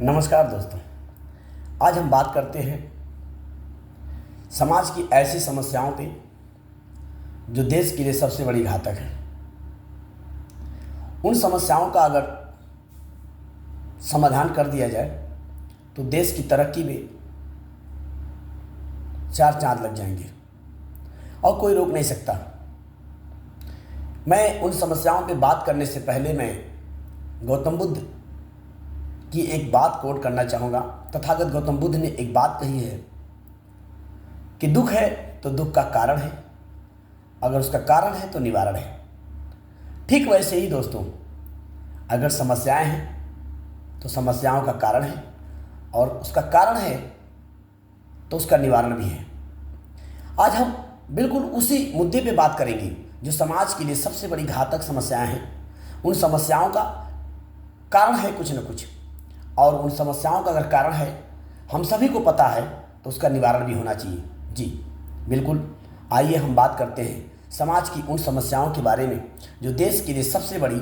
नमस्कार दोस्तों। आज हम बात करते हैं समाज की ऐसी समस्याओं पे जो देश के लिए सबसे बड़ी घातक है। उन समस्याओं का अगर समाधान कर दिया जाए तो देश की तरक्की में चार चांद लग जाएंगे और कोई रोक नहीं सकता। मैं उन समस्याओं पे बात करने से पहले मैं गौतम बुद्ध की एक बात कोट करना चाहूँगा। तथागत गौतम बुद्ध ने एक बात कही है कि दुख है तो दुख का कारण है, अगर उसका कारण है तो निवारण है। ठीक वैसे ही दोस्तों, अगर समस्याएं हैं तो समस्याओं का कारण है और उसका कारण है तो उसका निवारण भी है। आज हम बिल्कुल उसी मुद्दे पे बात करेंगे जो समाज के लिए सबसे बड़ी घातक समस्याएं हैं। उन समस्याओं का कारण है कुछ न कुछ, और उन समस्याओं का अगर कारण है हम सभी को पता है तो उसका निवारण भी होना चाहिए। जी बिल्कुल, आइए हम बात करते हैं समाज की उन समस्याओं के बारे में जो देश के लिए सबसे बड़ी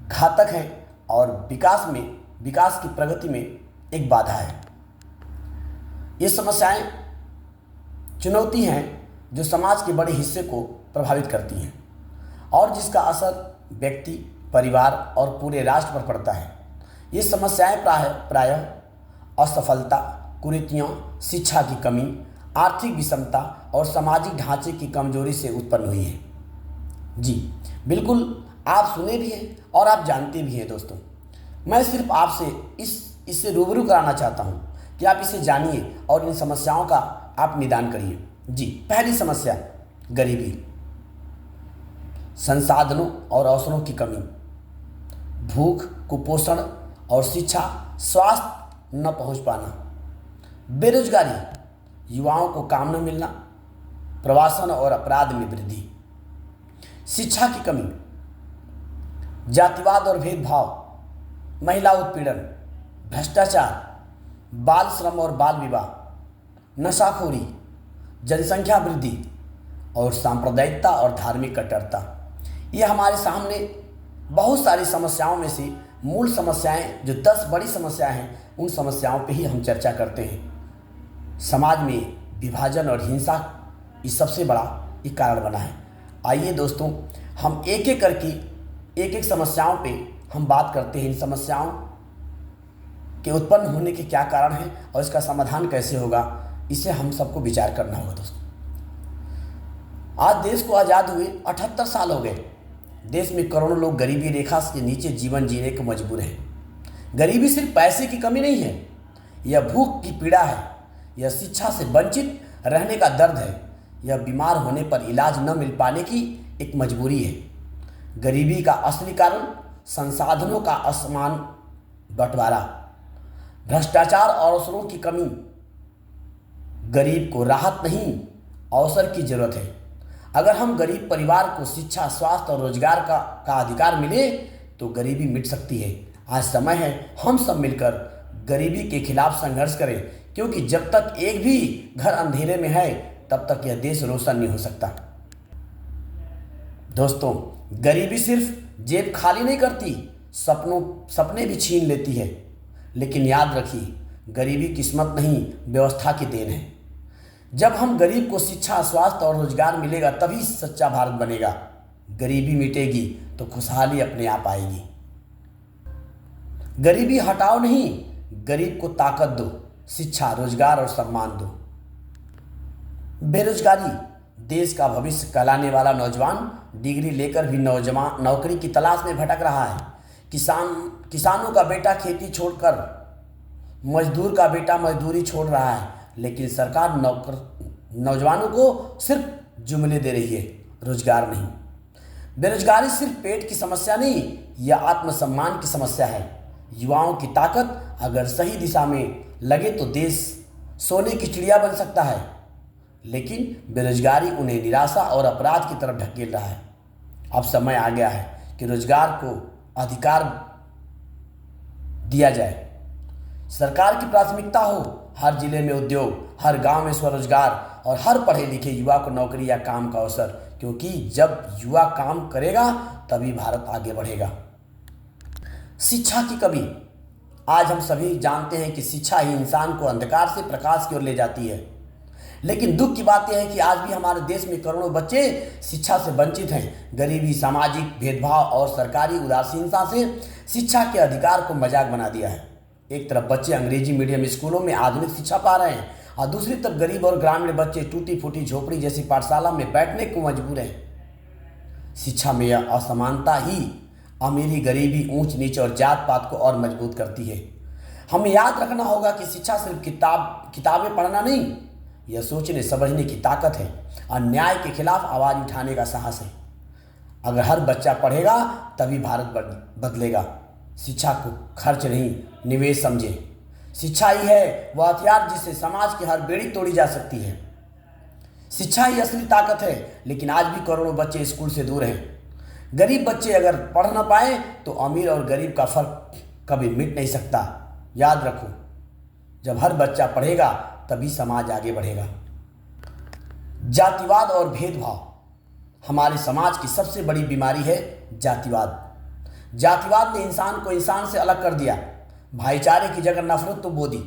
घातक है और विकास की प्रगति में एक बाधा है। ये समस्याएं चुनौती हैं जो समाज के बड़े हिस्से को प्रभावित करती हैं और जिसका असर व्यक्ति, परिवार और पूरे राष्ट्र पर पड़ता है। ये समस्याएं प्रायः असफलता, कुरीतियों, शिक्षा की कमी, आर्थिक विषमता और सामाजिक ढांचे की कमजोरी से उत्पन्न हुई है। जी बिल्कुल, आप सुने भी हैं और आप जानते भी हैं दोस्तों। मैं सिर्फ आपसे इससे रूबरू कराना चाहता हूं कि आप इसे जानिए और इन समस्याओं का आप निदान करिए। जी, पहली समस्या गरीबी, संसाधनों और अवसरों की कमी, भूख, कुपोषण और शिक्षा, स्वास्थ्य न पहुंच पाना, बेरोजगारी, युवाओं को काम न मिलना, प्रवासन और अपराध में वृद्धि, शिक्षा की कमी, जातिवाद और भेदभाव, महिला उत्पीड़न, भ्रष्टाचार, बाल श्रम और बाल विवाह, नशाखोरी, जनसंख्या वृद्धि और सांप्रदायिकता और धार्मिक कट्टरता। ये हमारे सामने बहुत सारी समस्याओं में से मूल समस्याएं, जो 10 बड़ी समस्याएं हैं, उन समस्याओं पे ही हम चर्चा करते हैं। समाज में विभाजन और हिंसा ये सबसे बड़ा एक कारण बना है। आइए दोस्तों, हम एक एक करके एक समस्याओं पे हम बात करते हैं। इन समस्याओं के उत्पन्न होने के क्या कारण हैं और इसका समाधान कैसे होगा, इसे हम सबको विचार करना होगा दोस्तों। आज देश को आज़ाद हुए 78 साल हो गए। देश में करोड़ों लोग गरीबी रेखा से नीचे जीवन जीने को मजबूर हैं। गरीबी सिर्फ पैसे की कमी नहीं है, यह भूख की पीड़ा है, यह शिक्षा से वंचित रहने का दर्द है, यह बीमार होने पर इलाज न मिल पाने की एक मजबूरी है। गरीबी का असली कारण संसाधनों का असमान बंटवारा, भ्रष्टाचार और अवसरों की कमी। गरीब को राहत नहीं, अवसर की जरूरत है। अगर हम गरीब परिवार को शिक्षा, स्वास्थ्य और रोजगार का अधिकार मिले तो गरीबी मिट सकती है। आज समय है हम सब मिलकर गरीबी के खिलाफ संघर्ष करें, क्योंकि जब तक एक भी घर अंधेरे में है तब तक यह देश रोशन नहीं हो सकता। दोस्तों, गरीबी सिर्फ जेब खाली नहीं करती, सपने भी छीन लेती है। लेकिन याद रखिए, गरीबी किस्मत नहीं, व्यवस्था की देन है। जब हम गरीब को शिक्षा, स्वास्थ्य और रोजगार मिलेगा तभी सच्चा भारत बनेगा। गरीबी मिटेगी तो खुशहाली अपने आप आएगी। गरीबी हटाओ नहीं, गरीब को ताकत दो, शिक्षा, रोजगार और सम्मान दो। बेरोजगारी, देश का भविष्य कहलाने वाला नौजवान डिग्री लेकर भी नौकरी की तलाश में भटक रहा है। किसानों का बेटा खेती छोड़कर, मजदूर का बेटा मजदूरी छोड़ रहा है, लेकिन सरकार नौजवानों को सिर्फ जुमले दे रही है, रोजगार नहीं। बेरोजगारी सिर्फ पेट की समस्या नहीं, यह आत्मसम्मान की समस्या है। युवाओं की ताकत अगर सही दिशा में लगे तो देश सोने की चिड़िया बन सकता है, लेकिन बेरोजगारी उन्हें निराशा और अपराध की तरफ ढकेल रहा है। अब समय आ गया है कि रोजगार को अधिकार दिया जाए। सरकार की प्राथमिकता हो हर जिले में उद्योग, हर गांव में स्वरोजगार और हर पढ़े लिखे युवा को नौकरी या काम का अवसर, क्योंकि जब युवा काम करेगा तभी भारत आगे बढ़ेगा। शिक्षा की कमी, आज हम सभी जानते हैं कि शिक्षा ही इंसान को अंधकार से प्रकाश की ओर ले जाती है। लेकिन दुख की बात यह है कि आज भी हमारे देश में करोड़ों बच्चे शिक्षा से वंचित हैं। गरीबी, सामाजिक भेदभाव और सरकारी उदासीनता से शिक्षा के अधिकार को मजाक बना दिया है। एक तरफ बच्चे अंग्रेजी मीडियम स्कूलों में आधुनिक शिक्षा पा रहे हैं और दूसरी तरफ गरीब और ग्रामीण बच्चे टूटी फूटी झोपड़ी जैसी पाठशाला में बैठने को मजबूर हैं। शिक्षा में यह असमानता ही अमीरी, गरीबी, ऊंच नीच और जात पात को और मजबूत करती है। हमें याद रखना होगा कि शिक्षा सिर्फ किताबें पढ़ना नहीं, यह सोचने समझने की ताकत है, अन्याय के खिलाफ आवाज़ उठाने का साहस है। अगर हर बच्चा पढ़ेगा तभी भारत बदलेगा। शिक्षा को खर्च नहीं, निवेश समझे। शिक्षा ही है वह हथियार जिससे समाज की हर बेड़ी तोड़ी जा सकती है। शिक्षा ही असली ताकत है, लेकिन आज भी करोड़ों बच्चे स्कूल से दूर हैं। गरीब बच्चे अगर पढ़ न पाए तो अमीर और गरीब का फर्क कभी मिट नहीं सकता। याद रखो, जब हर बच्चा पढ़ेगा तभी समाज आगे बढ़ेगा। जातिवाद और भेदभाव हमारे समाज की सबसे बड़ी बीमारी है। जातिवाद ने इंसान को इंसान से अलग कर दिया। भाईचारे की जगह नफरत तो बो दी।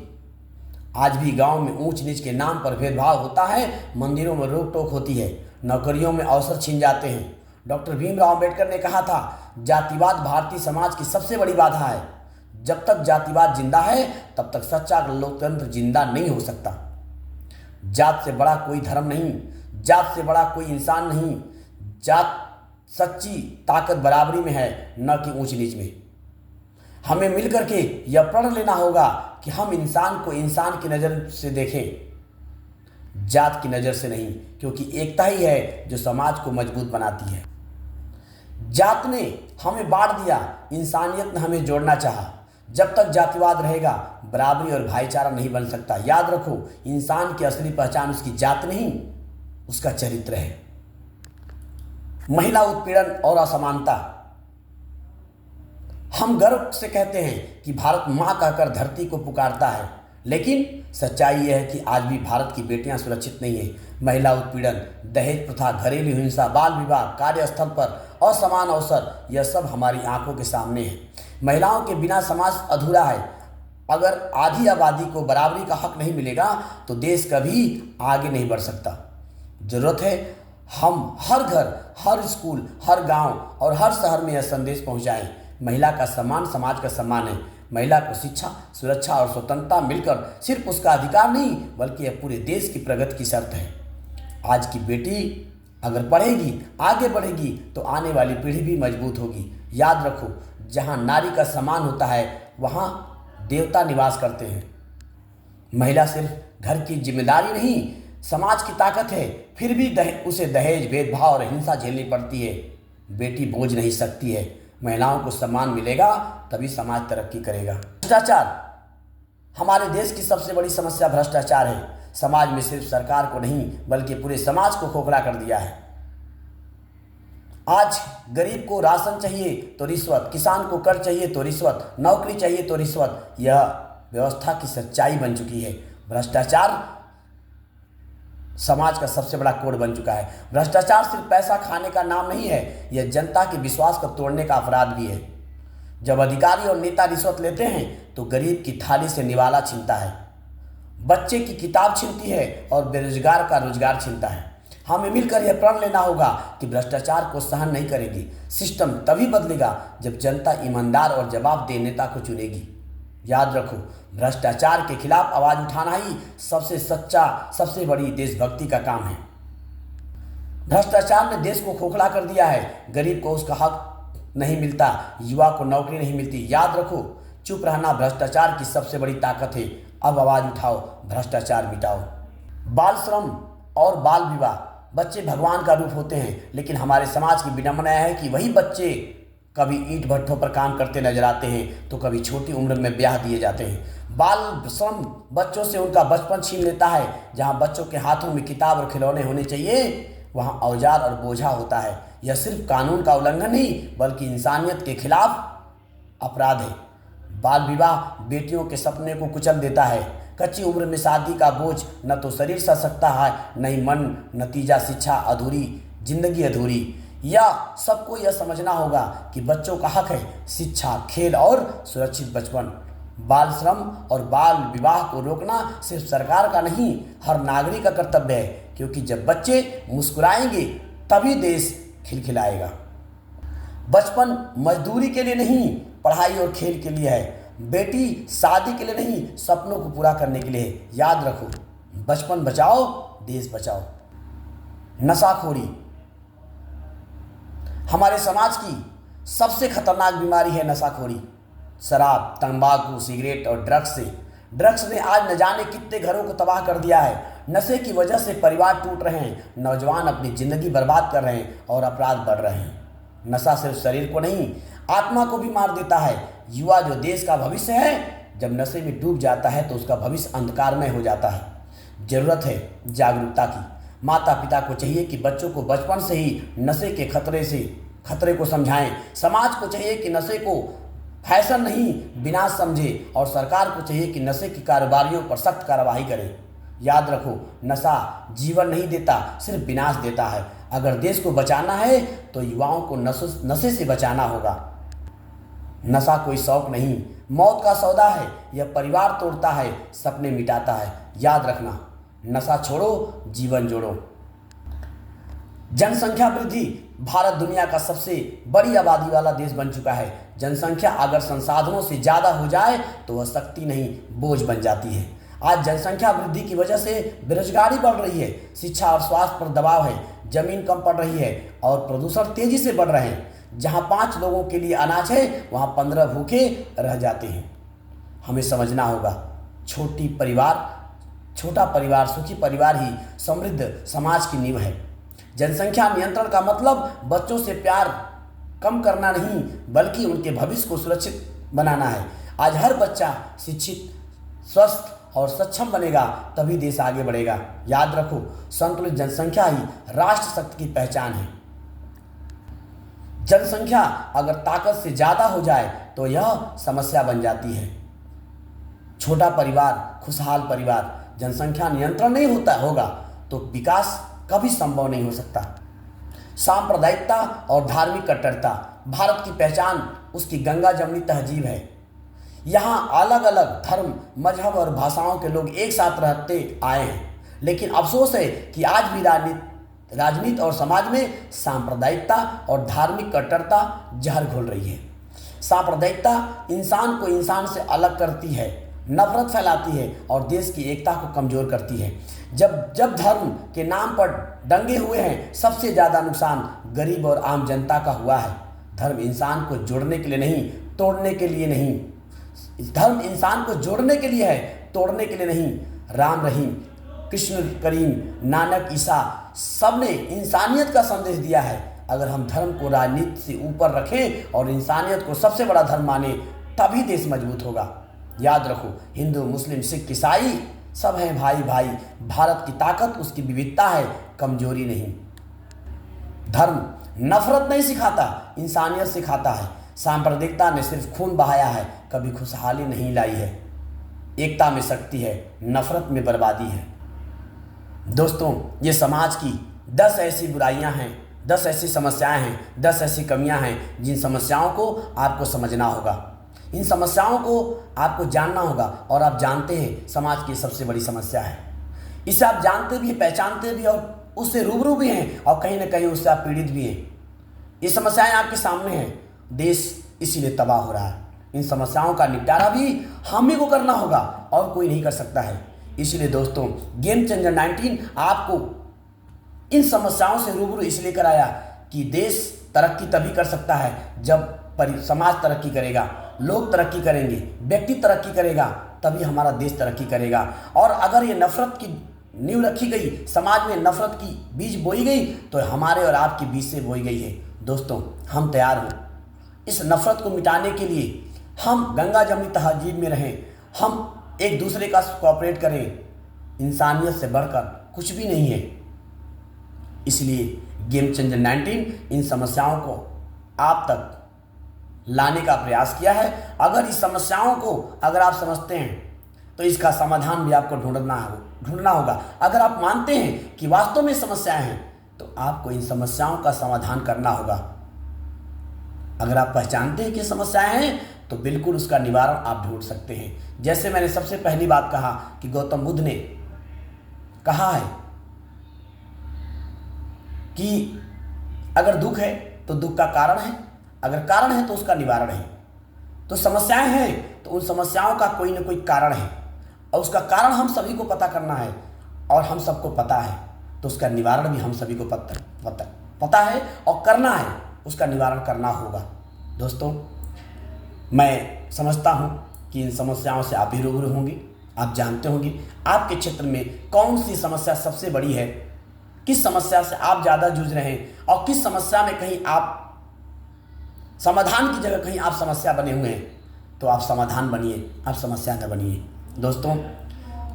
आज भी गांव में ऊंच नीच के नाम पर भेदभाव होता है, मंदिरों में रोक टोक होती है, नौकरियों में अवसर छीन जाते हैं। डॉक्टर भीमराव अंबेडकर ने कहा था, जातिवाद भारतीय समाज की सबसे बड़ी बाधा है। जब तक जातिवाद जिंदा है तब तक सच्चा लोकतंत्र जिंदा नहीं हो सकता। जात से बड़ा कोई धर्म नहीं, जात से बड़ा कोई इंसान नहीं। जात सच्ची ताकत बराबरी में है, न कि ऊंच नीच में। हमें मिलकर के यह प्रण लेना होगा कि हम इंसान को इंसान की नज़र से देखें, जात की नज़र से नहीं, क्योंकि एकता ही है जो समाज को मजबूत बनाती है। जात ने हमें बांट दिया, इंसानियत ने हमें जोड़ना चाहा। जब तक जातिवाद रहेगा बराबरी और भाईचारा नहीं बन सकता। याद रखो, इंसान की असली पहचान उसकी जात नहीं, उसका चरित्र है। महिला उत्पीड़न और असमानता। हम गर्व से कहते हैं कि भारत मां कहकर धरती को पुकारता है, लेकिन सच्चाई यह है कि आज भी भारत की बेटियां सुरक्षित नहीं है। महिला उत्पीड़न, दहेज प्रथा, घरेलू हिंसा, बाल विवाह, कार्यस्थल पर असमान अवसर, यह सब हमारी आंखों के सामने है। महिलाओं के बिना समाज अधूरा है। अगर आधी आबादी को बराबरी का हक नहीं मिलेगा तो देश कभी आगे नहीं बढ़ सकता। जरूरत है हम हर घर, हर स्कूल, हर गांव और हर शहर में यह संदेश पहुंचाएं। महिला का सम्मान समाज का सम्मान है। महिला को शिक्षा, सुरक्षा और स्वतंत्रता मिलकर सिर्फ उसका अधिकार नहीं बल्कि यह पूरे देश की प्रगति की शर्त है। आज की बेटी अगर पढ़ेगी, आगे बढ़ेगी तो आने वाली पीढ़ी भी मजबूत होगी। याद रखो, जहाँ नारी का सम्मान होता है वहाँ देवता निवास करते हैं। महिला सिर्फ घर की जिम्मेदारी नहीं, समाज की ताकत है। फिर भी उसे दहेज, भेदभाव और हिंसा झेलनी पड़ती है। बेटी बोझ नहीं सकती है। महिलाओं को सम्मान मिलेगा तभी समाज तरक्की करेगा। भ्रष्टाचार हमारे देश की सबसे बड़ी समस्या भ्रष्टाचार है। समाज में सिर्फ सरकार को नहीं बल्कि पूरे समाज को खोखला कर दिया है। आज गरीब को राशन चाहिए तो रिश्वत, किसान को कर चाहिए तो रिश्वत, नौकरी चाहिए तो रिश्वत। यह व्यवस्था की सच्चाई बन चुकी है। भ्रष्टाचार समाज का सबसे बड़ा कोड बन चुका है। भ्रष्टाचार सिर्फ पैसा खाने का नाम नहीं है, यह जनता के विश्वास को तोड़ने का अपराध भी है। जब अधिकारी और नेता रिश्वत लेते हैं तो गरीब की थाली से निवाला छीनता है, बच्चे की किताब छीनती है और बेरोजगार का रोजगार छीनता है। हमें मिलकर यह प्रण लेना होगा कि भ्रष्टाचार को सहन नहीं करेगी। सिस्टम तभी बदलेगा जब जनता ईमानदार और जवाबदेह नेता को चुनेगी। याद रखो, भ्रष्टाचार के खिलाफ आवाज उठाना ही सबसे सच्चा, सबसे बड़ी देशभक्ति का काम है। भ्रष्टाचार ने देश को खोखला कर दिया है। गरीब को उसका हक नहीं मिलता, युवा को नौकरी नहीं मिलती। याद रखो, चुप रहना भ्रष्टाचार की सबसे बड़ी ताकत है। अब आवाज उठाओ, भ्रष्टाचार मिटाओ। बाल श्रम और बाल विवाह, बच्चे भगवान का रूप होते हैं, लेकिन हमारे समाज की विडंबना है कि वही बच्चे कभी ईंट भट्ठों पर काम करते नजर आते हैं तो कभी छोटी उम्र में ब्याह दिए जाते हैं। बाल श्रम बच्चों से उनका बचपन छीन लेता है। जहां बच्चों के हाथों में किताब और खिलौने होने चाहिए वहां औजार और बोझा होता है। यह सिर्फ कानून का उल्लंघन नहीं बल्कि इंसानियत के खिलाफ अपराध है। बाल विवाह बेटियों के सपने को कुचल देता है। कच्ची उम्र में शादी का बोझ न तो शरीर सह सकता है न ही मन। नतीजा शिक्षा अधूरी, जिंदगी अधूरी। या सबको यह समझना होगा कि बच्चों का हक है शिक्षा, खेल और सुरक्षित बचपन। बाल श्रम और बाल विवाह को रोकना सिर्फ सरकार का नहीं, हर नागरिक का कर्तव्य है, क्योंकि जब बच्चे मुस्कुराएंगे तभी देश खिलखिलाएगा। बचपन मजदूरी के लिए नहीं, पढ़ाई और खेल के लिए है। बेटी शादी के लिए नहीं, सपनों को पूरा करने के लिए है। याद रखो, बचपन बचाओ, देश बचाओ। नशाखोरी हमारे समाज की सबसे खतरनाक बीमारी है नशाखोरी। शराब, तंबाकू, सिगरेट और ड्रग्स ने आज न जाने कितने घरों को तबाह कर दिया है। नशे की वजह से परिवार टूट रहे हैं, नौजवान अपनी जिंदगी बर्बाद कर रहे हैं और अपराध बढ़ रहे हैं। नशा सिर्फ शरीर को नहीं, आत्मा को भी मार देता है। युवा जो देश का भविष्य है, जब नशे में डूब जाता है तो उसका भविष्य अंधकारमय हो जाता है। जरूरत है जागरूकता की। माता पिता को चाहिए कि बच्चों को बचपन से ही नशे के खतरे को समझाएं। समाज को चाहिए कि नशे को फैशन नहीं, विनाश समझे, और सरकार को चाहिए कि नशे के कारोबारियों पर सख्त कार्रवाई करे। याद रखो, नशा जीवन नहीं देता, सिर्फ विनाश देता है। अगर देश को बचाना है तो युवाओं को नशे से बचाना होगा। नशा कोई शौक नहीं, मौत का सौदा है। यह परिवार तोड़ता है, सपने मिटाता है। याद रखना, नशा छोड़ो, जीवन जोड़ो। जनसंख्या वृद्धि। भारत दुनिया का सबसे बड़ी आबादी वाला देश बन चुका है। जनसंख्या अगर संसाधनों से ज़्यादा हो जाए तो वह शक्ति नहीं, बोझ बन जाती है। आज जनसंख्या वृद्धि की वजह से बेरोजगारी बढ़ रही है, शिक्षा और स्वास्थ्य पर दबाव है, जमीन कम पड़ रही है और प्रदूषण तेजी से बढ़ रहे हैं। जहां 5 लोगों के लिए अनाज है, वहां 15 भूखे रह जाते हैं। हमें समझना होगा, छोटा परिवार, सुखी परिवार ही समृद्ध समाज की नींव है। जनसंख्या नियंत्रण का मतलब बच्चों से प्यार कम करना नहीं, बल्कि उनके भविष्य को सुरक्षित बनाना है। आज हर बच्चा शिक्षित, स्वस्थ और सक्षम बनेगा, तभी देश आगे बढ़ेगा। याद रखो, संतुलित जनसंख्या ही राष्ट्र शक्ति की पहचान है। जनसंख्या अगर ताकत से ज़्यादा हो जाए तो यह समस्या बन जाती है। छोटा परिवार, खुशहाल परिवार, जनसंख्या नियंत्रण नहीं होगा तो विकास कभी संभव नहीं हो सकता। सांप्रदायिकता और धार्मिक कट्टरता। भारत की पहचान उसकी गंगा जमनी तहजीब है। यहाँ अलग अलग धर्म, मजहब और भाषाओं के लोग एक साथ रहते आए हैं, लेकिन अफसोस है कि आज भी राजनीति और समाज में सांप्रदायिकता और धार्मिक कट्टरता जहर घोल रही है। सांप्रदायिकता इंसान को इंसान से अलग करती है, नफरत फैलाती है और देश की एकता को कमजोर करती है। जब धर्म के नाम पर दंगे हुए हैं, सबसे ज़्यादा नुकसान गरीब और आम जनता का हुआ है। धर्म इंसान को जोड़ने के लिए नहीं, तोड़ने के लिए नहीं। धर्म इंसान को जोड़ने के लिए है, तोड़ने के लिए नहीं। राम रहीम, कृष्ण करीम, नानक, ईसा, सब ने इंसानियत का संदेश दिया है। अगर हम धर्म को राजनीति से ऊपर रखें और इंसानियत को सबसे बड़ा धर्म माने, तभी देश मजबूत होगा। याद रखो, हिंदू, मुस्लिम, सिख, ईसाई सब हैं भाई भाई। भारत की ताकत उसकी विविधता है, कमजोरी नहीं। धर्म नफरत नहीं सिखाता, इंसानियत सिखाता है। सांप्रदायिकता ने सिर्फ खून बहाया है, कभी खुशहाली नहीं लाई है। एकता में शक्ति है, नफरत में बर्बादी है। दोस्तों, ये समाज की 10 ऐसी बुराइयां हैं, 10 ऐसी समस्याएं हैं, 10 ऐसी कमियां हैं जिन समस्याओं को आपको समझना होगा। इन समस्याओं को आपको जानना होगा और आप जानते हैं समाज की सबसे बड़ी समस्या है। इसे आप जानते भी हैं, पहचानते भी और उससे रूबरू भी हैं और कहीं ना कहीं उससे आप पीड़ित भी हैं। ये समस्याएं आपके सामने हैं, देश इसीलिए तबाह हो रहा है। इन समस्याओं का निपटारा भी हम ही को करना होगा और कोई नहीं कर सकता है। इसलिए दोस्तों, गेम चेंजर 19 आपको इन समस्याओं से रूबरू इसलिए कराया कि देश तरक्की तभी कर सकता है जब समाज तरक्की करेगा, लोग तरक्की करेंगे, व्यक्ति तरक्की करेगा, तभी हमारा देश तरक्की करेगा। और अगर ये नफरत की नींव रखी गई, समाज में नफरत की बीज बोई गई, तो हमारे और आपके बीच से बोई गई है। दोस्तों, हम तैयार हो इस नफरत को मिटाने के लिए। हम गंगा जमनी तहजीब में रहें, हम एक दूसरे का कोऑपरेट करें। इंसानियत से बढ़कर कुछ भी नहीं है। इसलिए गेम चेंजर 19 इन समस्याओं को आप तक लाने का प्रयास किया है। अगर इस समस्याओं को अगर आप समझते हैं तो इसका समाधान भी आपको ढूंढना होगा। अगर आप मानते हैं कि वास्तव में समस्याएं हैं तो आपको इन समस्याओं का समाधान करना होगा। अगर आप पहचानते हैं कि समस्याएं हैं तो बिल्कुल उसका निवारण आप ढूंढ सकते हैं। जैसे मैंने सबसे पहली बात कहा कि गौतम बुद्ध ने कहा है कि अगर दुख है तो दुख का कारण है, अगर कारण है तो उसका निवारण है। तो समस्याएं हैं तो उन समस्याओं का कोई ना कोई कारण है, और उसका कारण हम सभी को पता करना है, और हम सबको पता है तो उसका निवारण भी हम सभी को पता है और करना है, उसका निवारण करना होगा। दोस्तों, मैं समझता हूँ कि इन समस्याओं से आप भी रूबरू होंगे, आप जानते होंगे आपके क्षेत्र में कौन सी समस्या सबसे बड़ी है, किस समस्या से आप ज़्यादा जूझ रहे हैं, और किस समस्या में कहीं आप समाधान की जगह कहीं आप समस्या बने हुए हैं। तो आप समाधान बनिए, आप समस्या न बनिए। दोस्तों,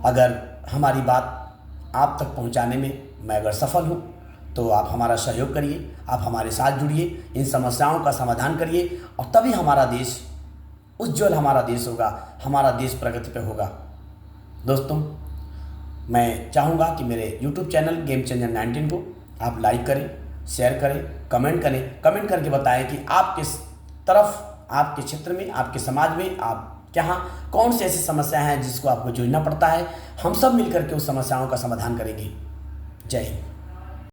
अगर हमारी बात आप तक पहुंचाने में मैं अगर सफल हूं तो आप हमारा सहयोग करिए, आप हमारे साथ जुड़िए, इन समस्याओं का समाधान करिए, और तभी हमारा देश उज्जवल हमारा देश होगा, हमारा देश प्रगति पे होगा। दोस्तों, मैं चाहूँगा कि मेरे YouTube चैनल गेम चेंजर 19 को आप लाइक करें, शेयर करें, कमेंट करें, कमेंट करके बताएं कि आप किस तरफ, आपके क्षेत्र में, आपके समाज में, आप यहाँ कौन सी ऐसी समस्याएं हैं जिसको आपको जूझना पड़ता है। हम सब मिलकर के उस समस्याओं का समाधान करेंगे। जय हिंद।